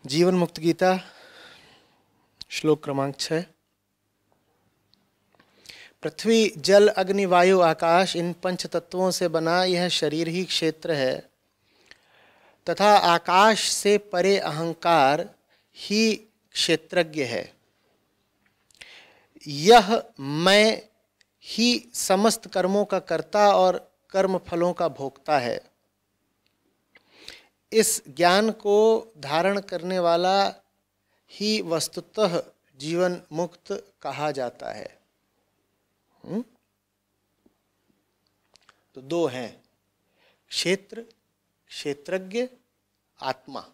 जीवन मुक्त गीता श्लोक क्रमांक 6। पृथ्वी जल अग्नि वायु आकाश इन पंच तत्वों से बना यह शरीर ही क्षेत्र है तथा आकाश से परे अहंकार ही क्षेत्रज्ञ है। यह मैं ही समस्त कर्मों का कर्ता और कर्म फलों का भोक्ता है। इस ज्ञान को धारण करने वाला ही वस्तुतः जीवन मुक्त कहा जाता है। तो दो हैं, क्षेत्र, क्षेत्रज्ञ, आत्मा।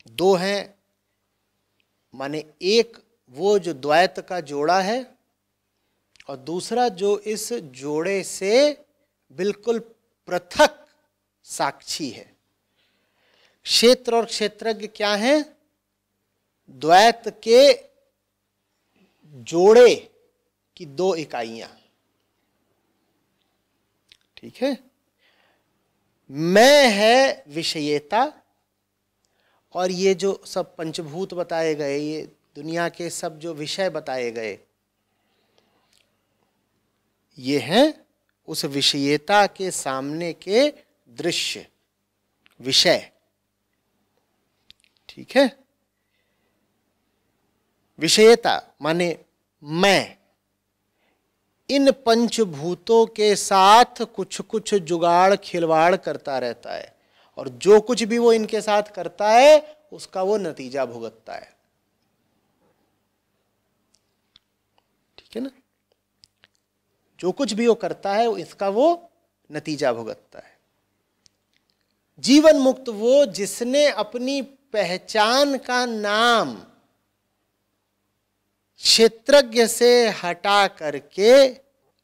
दो हैं माने एक वो जो द्वैत का जोड़ा है और दूसरा जो इस जोड़े से बिल्कुल पृथक साक्षी है। क्षेत्र और क्षेत्रज्ञ क्या है? द्वैत के जोड़े की दो इकाइयां। ठीक है। मैं है विषयेता और ये जो सब पंचभूत बताए गए, ये दुनिया के सब जो विषय बताए गए, ये हैं उस विषयेता के सामने के दृश्य, विषय। ठीक है। विषयता माने मैं इन पंचभूतों के साथ कुछ कुछ जुगाड़ खिलवाड़ करता रहता है और जो कुछ भी वो इनके साथ करता है उसका वो नतीजा भुगतता है। ठीक है ना। जो कुछ भी वो करता है इसका वो नतीजा भुगतता है। जीवन मुक्त वो जिसने अपनी पहचान का नाम क्षेत्रज्ञ से हटा करके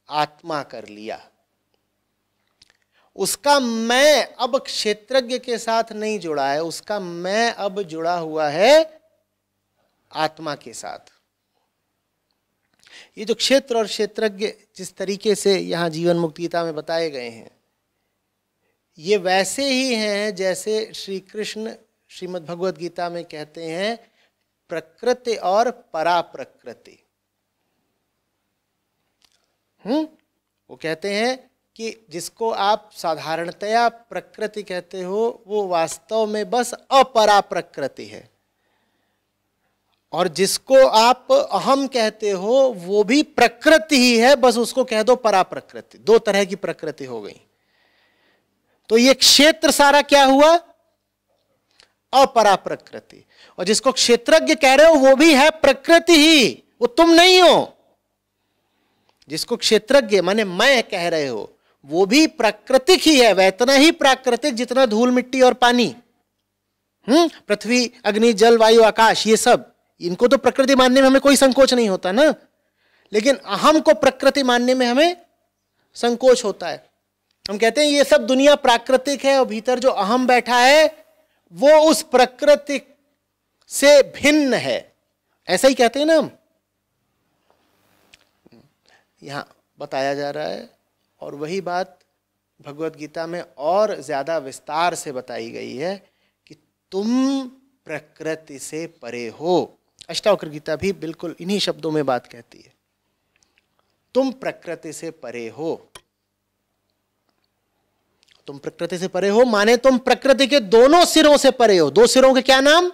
आत्मा कर लिया। उसका मैं अब क्षेत्रज्ञ के साथ नहीं जुड़ा है, उसका मैं अब जुड़ा हुआ है आत्मा के साथ। ये जो क्षेत्र और क्षेत्रज्ञ जिस तरीके से यहां जीवन मुक्त गीता में बताए गए हैं, ये वैसे ही हैं जैसे श्री कृष्ण श्रीमद् भगवद गीता में कहते हैं प्रकृति और पराप्रकृति। वो कहते हैं कि जिसको आप साधारणतया प्रकृति कहते हो वो वास्तव में बस अपराप्रकृति है, और जिसको आप अहम कहते हो वो भी प्रकृति ही है, बस उसको कह दो पराप्रकृति। दो तरह की प्रकृति हो गई। तो ये क्षेत्र सारा क्या हुआ? अपराप्रकृति। और जिसको क्षेत्रज्ञ कह रहे हो वो भी है प्रकृति ही, वो तुम नहीं हो। जिसको क्षेत्रज्ञ माने मैं कह रहे हो वो भी प्राकृतिक ही है, वैतना ही प्राकृतिक जितना धूल मिट्टी और पानी। पृथ्वी अग्नि जल वायु आकाश, ये सब, इनको तो प्रकृति मानने में हमें कोई संकोच नहीं होता ना, लेकिन अहम को प्रकृति मानने में हमें संकोच होता है। हम कहते हैं ये सब दुनिया प्राकृतिक है और भीतर जो अहम बैठा है वो उस प्रकृति से भिन्न है, ऐसा ही कहते हैं ना हम। यहां बताया जा रहा है और वही बात भगवत गीता में और ज्यादा विस्तार से बताई गई है कि तुम प्रकृति से परे हो। अष्टावक्र गीता भी बिल्कुल इन्हीं शब्दों में बात कहती है, तुम प्रकृति से परे हो। तुम प्रकृति से परे हो माने तुम प्रकृति के दोनों सिरों से परे हो। दो सिरों के क्या नाम?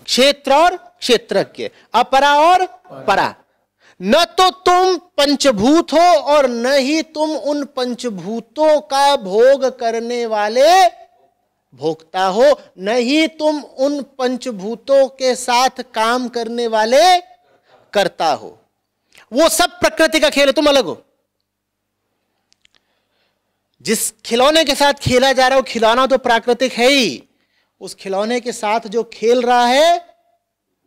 क्षेत्र और क्षेत्रज्ञ, अपरा और परा। न तो तुम पंचभूत हो और न ही तुम उन पंचभूतों का भोग करने वाले भोक्ता हो, न ही तुम उन पंचभूतों के साथ काम करने वाले कर्ता हो। वो सब प्रकृति का खेल है, तुम अलग हो। जिस खिलौने के साथ खेला जा रहा है वो खिलौना तो प्राकृतिक है ही, उस खिलौने के साथ जो खेल रहा है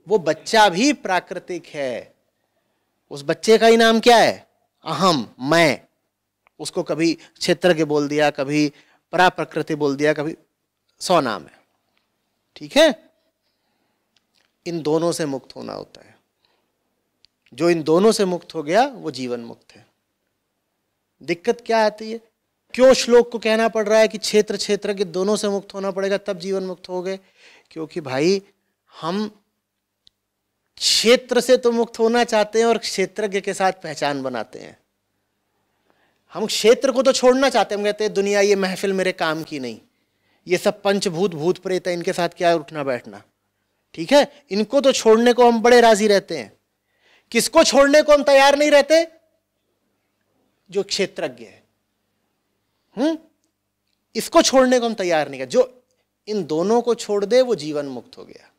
वो बच्चा भी प्राकृतिक है। उस बच्चे का ही नाम क्या है? अहम, मैं। उसको कभी क्षेत्रज्ञ बोल दिया, कभी पराप्रकृति बोल दिया, कभी 100 नाम है। ठीक है। इन दोनों से मुक्त होना होता है। जो इन दोनों से मुक्त हो गया वो जीवन मुक्त है। दिक्कत क्या आती है? क्यों श्लोक को कहना पड़ रहा है कि क्षेत्र क्षेत्रज्ञ दोनों से मुक्त होना पड़ेगा तब जीवन मुक्त हो गए? क्योंकि भाई हम क्षेत्र से तो मुक्त होना चाहते हैं और क्षेत्रज्ञ के साथ पहचान बनाते हैं। हम क्षेत्र को तो छोड़ना चाहते हैं, हम कहते हैं दुनिया ये महफिल मेरे काम की नहीं, ये सब पंचभूत भूत प्रेत है, इनके साथ क्या उठना बैठना, ठीक है, इनको तो छोड़ने को हम बड़े राजी रहते हैं। किसको छोड़ने को हम तैयार नहीं रहते? जो क्षेत्रज्ञ है। इसको छोड़ने को हम तैयार नहीं है। जो इन दोनों को छोड़ दे वो जीवन मुक्त हो गया,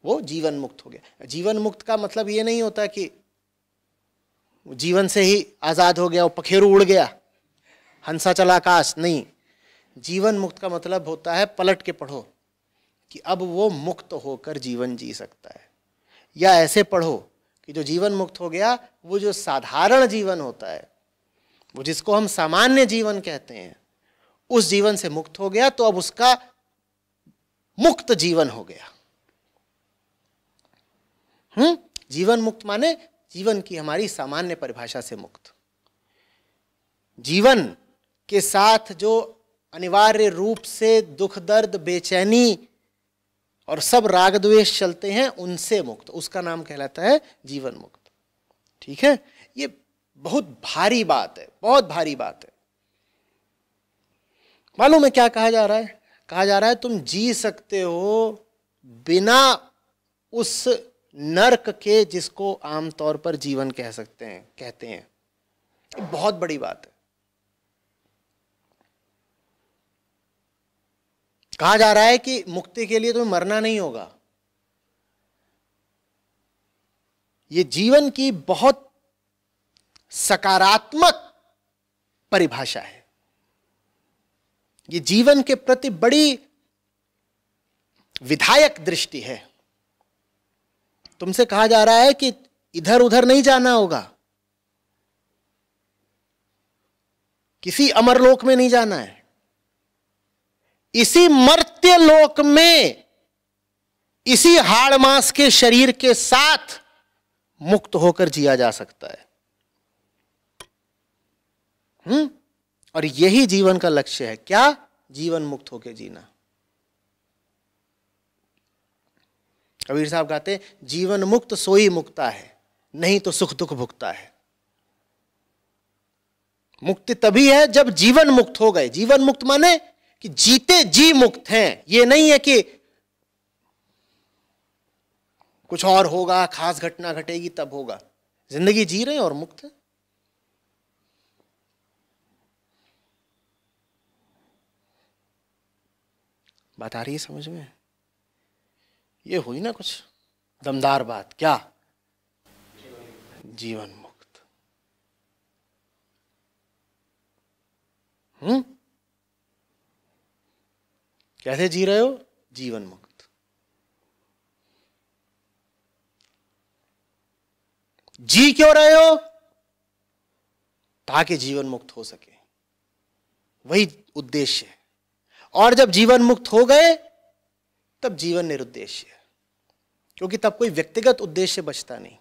वो जीवन मुक्त हो गया। जीवन मुक्त का मतलब ये नहीं होता कि जीवन से ही आजाद हो गया, वो पखेरु उड़ गया, हंसा चला आकाश, नहीं। जीवन मुक्त का मतलब होता है, पलट के पढ़ो कि अब वो मुक्त होकर जीवन जी सकता है, या ऐसे पढ़ो कि जो जीवन मुक्त हो गया वो जो साधारण जीवन होता है, वो जिसको हम सामान्य जीवन कहते हैं, उस जीवन से मुक्त हो गया, तो अब उसका मुक्त जीवन हो गया। जीवन मुक्त माने जीवन की हमारी सामान्य परिभाषा से मुक्त। जीवन के साथ जो अनिवार्य रूप से दुख दर्द बेचैनी और सब राग द्वेष चलते हैं उनसे मुक्त, उसका नाम कहलाता है जीवन मुक्त। ठीक है, ये बहुत भारी बात है, बहुत भारी बात है। मालूम है क्या कहा जा रहा है? कहा जा रहा है तुम जी सकते हो बिना उस नरक के जिसको आमतौर पर जीवन कहते हैं। ये बहुत बड़ी बात है। कहा जा रहा है कि मुक्ति के लिए तुम्हें मरना नहीं होगा। ये जीवन की बहुत सकारात्मक परिभाषा है। ये जीवन के प्रति बड़ी विधायक दृष्टि है। तुमसे कहा जा रहा है कि इधर उधर नहीं जाना होगा, किसी अमरलोक में नहीं जाना है, इसी मर्त्य लोक में इसी हाड़ मांस के शरीर के साथ मुक्त होकर जिया जा सकता है। और यही जीवन का लक्ष्य है। क्या? जीवन मुक्त होकर जीना। कबीर साहब कहते जीवन मुक्त सोई मुक्ता है, नहीं तो सुख दुख भुगता है। मुक्ति तभी है जब जीवन मुक्त हो गए। जीवन मुक्त माने कि जीते जी मुक्त हैं। ये नहीं है कि कुछ और होगा, खास घटना घटेगी तब होगा। जिंदगी जी रहे हैं और मुक्त है। बात आ रही है समझ में? ये हुई ना कुछ दमदार बात। क्या? जीवन मुक्त। कैसे जी रहे हो? जीवन मुक्त। जी क्यों रहे हो? ताकि जीवन मुक्त हो सके, वही उद्देश्य है। और जब जीवन मुक्त हो गए तब जीवन निरुद्देश्य है, क्योंकि तब कोई व्यक्तिगत उद्देश्य बचता नहीं।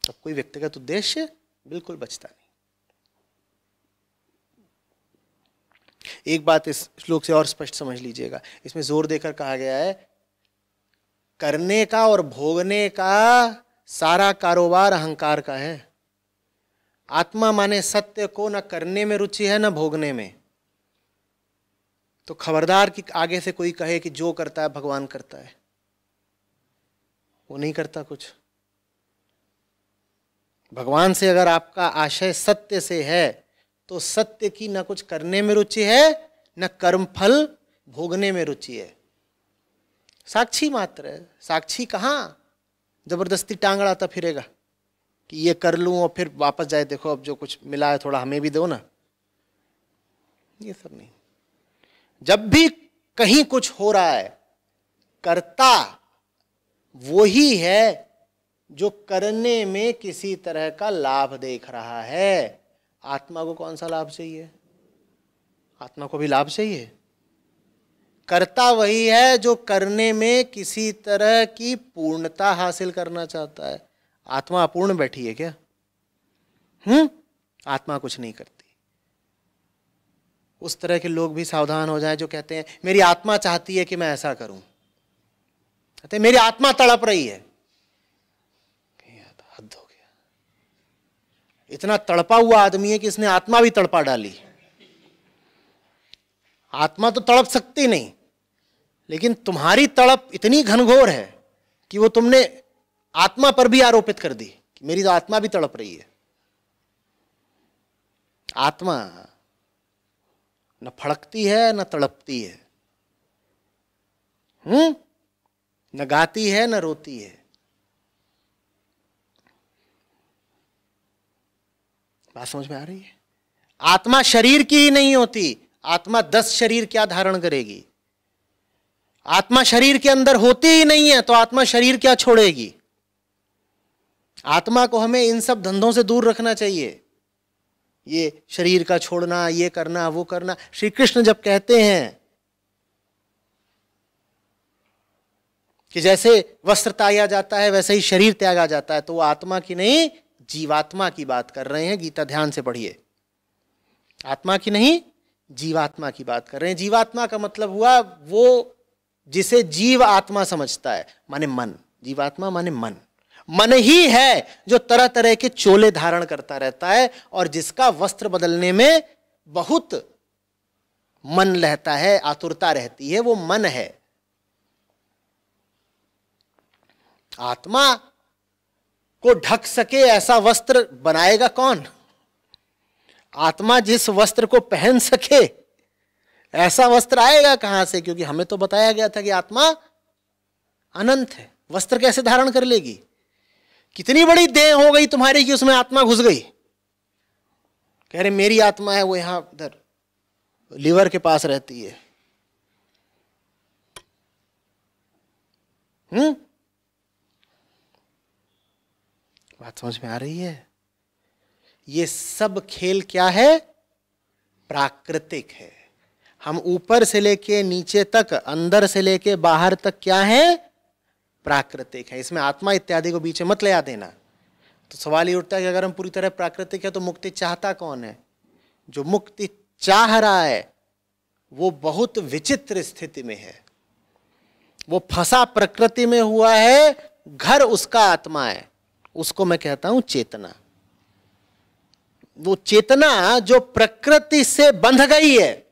तब कोई व्यक्तिगत उद्देश्य बिल्कुल बचता नहीं। एक बात इस श्लोक से और स्पष्ट समझ लीजिएगा। इसमें जोर देकर कहा गया है करने का और भोगने का सारा कारोबार अहंकार का है। आत्मा माने सत्य को न करने में रुचि है न भोगने में। तो खबरदार कि आगे से कोई कहे कि जो करता है भगवान करता है, वो नहीं करता कुछ। भगवान से अगर आपका आशय सत्य से है तो सत्य की न कुछ करने में रुचि है न कर्मफल भोगने में रुचि है। साक्षी मात्र है। साक्षी कहां जबरदस्ती टांग अड़ाता फिरेगा कि ये कर लूं और फिर वापस जाए, देखो अब जो कुछ मिला है थोड़ा हमें भी दो ना। ये सब नहीं। जब भी कहीं कुछ हो रहा है, कर्ता वही है जो करने में किसी तरह का लाभ देख रहा है। आत्मा को कौन सा लाभ चाहिए? आत्मा को भी लाभ चाहिए। कर्ता वही है जो करने में किसी तरह की पूर्णता हासिल करना चाहता है। आत्मा अपूर्ण बैठी है क्या? आत्मा कुछ नहीं करती। उस तरह के लोग भी सावधान हो जाएं जो कहते हैं मेरी आत्मा चाहती है कि मैं ऐसा करूं, कहते हैं मेरी आत्मा तड़प रही है। हद हो गया, इतना तड़पा हुआ आदमी है कि इसने आत्मा भी तड़पा डाली। आत्मा तो तड़प सकती नहीं, लेकिन तुम्हारी तड़प इतनी घनघोर है कि वो तुमने आत्मा पर भी आरोपित कर दी कि मेरी तो आत्मा भी तड़प रही है। आत्मा न फड़कती है न तड़पती है, न गाती है न रोती है। बात समझ में आ रही है? आत्मा शरीर की ही नहीं होती, आत्मा 10 शरीर क्या धारण करेगी? आत्मा शरीर के अंदर होती ही नहीं है तो आत्मा शरीर क्या छोड़ेगी? आत्मा को हमें इन सब धंधों से दूर रखना चाहिए, ये शरीर का छोड़ना, ये करना, वो करना। श्री कृष्ण जब कहते हैं कि जैसे वस्त्र त्यागा जाता है वैसे ही शरीर त्यागा जाता है, तो वो आत्मा की नहीं जीवात्मा की बात कर रहे हैं। गीता ध्यान से पढ़िए, आत्मा की नहीं जीवात्मा की बात कर रहे हैं। जीवात्मा का मतलब हुआ वो जिसे जीव आत्मा समझता है, माने मन। जीवात्मा माने मन। मन ही है जो तरह तरह के चोले धारण करता रहता है और जिसका वस्त्र बदलने में बहुत मन रहता है, आतुरता रहती है, वो मन है। आत्मा को ढक सके ऐसा वस्त्र बनाएगा कौन? आत्मा जिस वस्त्र को पहन सके ऐसा वस्त्र आएगा कहां से? क्योंकि हमें तो बताया गया था कि आत्मा अनंत है, वस्त्र कैसे धारण कर लेगी? कितनी बड़ी देह हो गई तुम्हारी कि उसमें आत्मा घुस गई। कह रहे मेरी आत्मा है वो यहां इधर लीवर के पास रहती है। बात समझ में आ रही है? ये सब खेल क्या है? प्राकृतिक है। हम ऊपर से लेके नीचे तक, अंदर से लेके बाहर तक क्या है? प्राकृतिक है। इसमें आत्मा इत्यादि को बीच में मत ले आ देना। तो सवाल ये उठता है कि अगर हम पूरी तरह प्राकृतिक है तो मुक्ति चाहता कौन है? जो मुक्ति चाह रहा है वो बहुत विचित्र स्थिति में है, वो फंसा प्रकृति में हुआ है, घर उसका आत्मा है। उसको मैं कहता हूं चेतना। वो चेतना जो प्रकृति से बंध गई है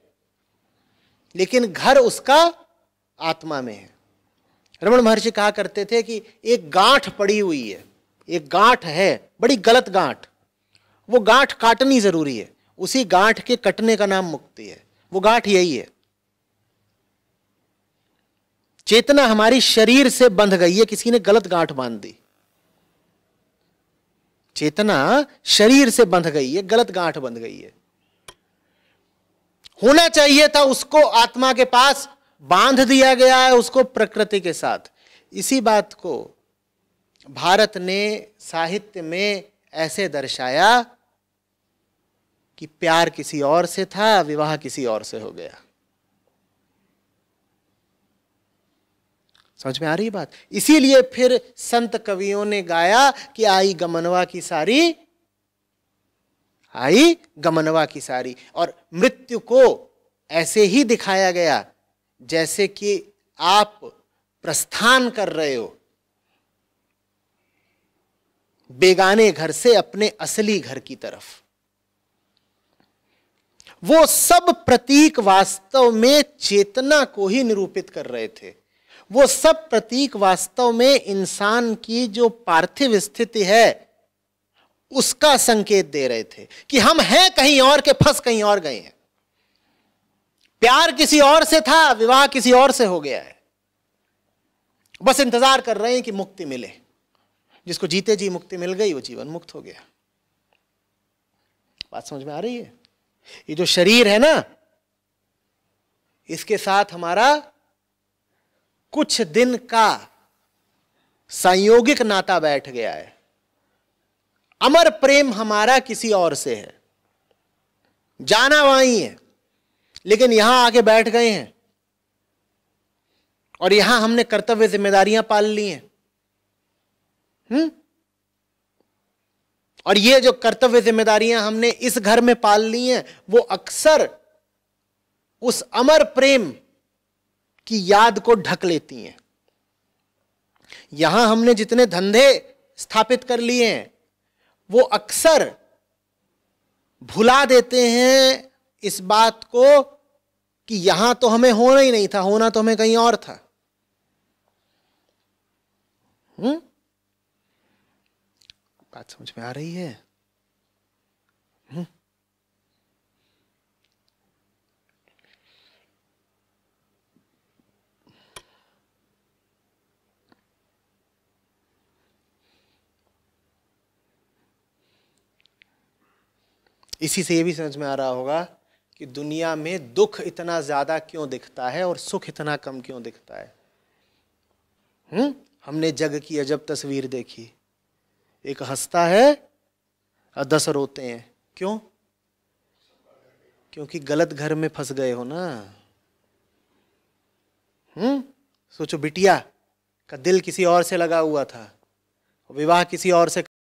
लेकिन घर उसका आत्मा में है। रमण महर्षि कहा करते थे कि एक गांठ पड़ी हुई है, एक गांठ है, बड़ी गलत गांठ, वो गांठ काटनी जरूरी है। उसी गांठ के कटने का नाम मुक्ति है। वो गांठ यही है। चेतना हमारी शरीर से बंध गई है, किसी ने गलत गांठ बांध दी। चेतना शरीर से बंध गई है, गलत गांठ बंध गई है। होना चाहिए था उसको आत्मा के पास, बांध दिया गया है उसको प्रकृति के साथ। इसी बात को भारत ने साहित्य में ऐसे दर्शाया कि प्यार किसी और से था, विवाह किसी और से हो गया। समझ में आ रही बात? इसीलिए फिर संत कवियों ने गाया कि आई गमनवा की सारी, आई गमनवा की सारी। और मृत्यु को ऐसे ही दिखाया गया जैसे कि आप प्रस्थान कर रहे हो बेगाने घर से अपने असली घर की तरफ। वो सब प्रतीक वास्तव में चेतना को ही निरूपित कर रहे थे। वो सब प्रतीक वास्तव में इंसान की जो पार्थिव स्थिति है उसका संकेत दे रहे थे कि हम हैं कहीं और के, फंस कहीं और गए हैं। प्यार किसी और से था, विवाह किसी और से हो गया है। बस इंतजार कर रहे हैं कि मुक्ति मिले। जिसको जीते जी मुक्ति मिल गई वो जीवन मुक्त हो गया। बात समझ में आ रही है? ये जो शरीर है ना, इसके साथ हमारा कुछ दिन का संयोगिक नाता बैठ गया है। अमर प्रेम हमारा किसी और से है, जाना वहीं है, लेकिन यहां आके बैठ गए हैं और यहां हमने कर्तव्य जिम्मेदारियां पाल ली हैं। और ये जो कर्तव्य जिम्मेदारियां हमने इस घर में पाल ली हैं, वो अक्सर उस अमर प्रेम की याद को ढक लेती हैं। यहां हमने जितने धंधे स्थापित कर लिए हैं, वो अक्सर भुला देते हैं इस बात को कि यहां तो हमें होना ही नहीं था, होना तो हमें कहीं और था। बात समझ में आ रही है? इसी से ये भी समझ में आ रहा होगा कि दुनिया में दुख इतना ज्यादा क्यों दिखता है और सुख इतना कम क्यों दिखता है। हमने जग की अजब तस्वीर देखी, एक हंसता है और 10 रोते हैं। क्यों? क्योंकि गलत घर में फंस गए हो ना। सोचो, बिटिया का दिल किसी और से लगा हुआ था, विवाह किसी और से